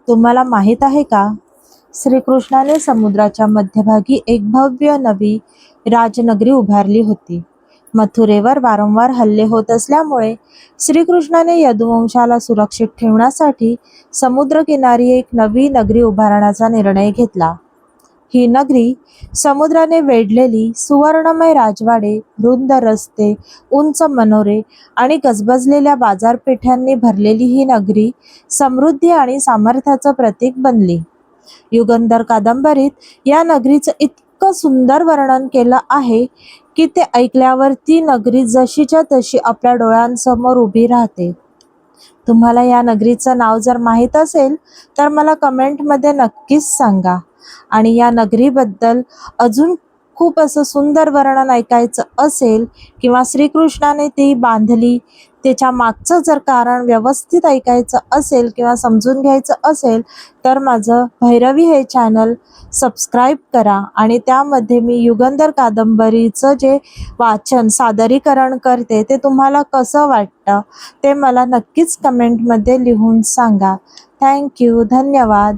तुम्हाला माहीत आहे का? श्रीकृष्णाने समुद्राच्या मध्यभागी एक भव्य नवी राजनगरी उभारली होती. मथुरेवर वारंवार हल्ले होत असल्यामुळे श्रीकृष्णाने यदुवंशाला सुरक्षित ठेवण्यासाठी समुद्रकिनारी एक नवी नगरी उभारण्याचा निर्णय घेतला. ही नगरी समुद्राने वेढलेली सुवर्णमय राजवाडे, रुंद रस्ते, उंच मनोरे आणि गजबजलेल्या बाजारपेठांनी भरलेली ही नगरी समृद्धी आणि सामर्थ्याचं प्रतीक बनली. युगंधर कादंबरीत या नगरीचं इतकं सुंदर वर्णन केलं आहे की ते ऐकल्यावर ती नगरी जशीच्या तशी आपल्या डोळ्यांसमोर उभी राहते. तुम्हाला या नगरीचं नाव जर माहीत असेल तर मला कमेंटमध्ये नक्कीच सांगा. आणि या नगरीबद्दल अजून खूप असं सुंदर वर्णन ऐकायचं असेल किंवा श्रीकृष्णाने ती बांधली त्याच्या मागचं जर कारण व्यवस्थित ऐकायचं असेल किंवा समजून घ्यायचं असेल तर माझं भैरवी हे चॅनल सबस्क्राईब करा. आणि त्यामध्ये मी युगंधर कादंबरीचं जे वाचन सादरीकरण करते ते तुम्हाला कसं वाटतं ते मला नक्कीच कमेंटमध्ये लिहून सांगा. थँक्यू. धन्यवाद.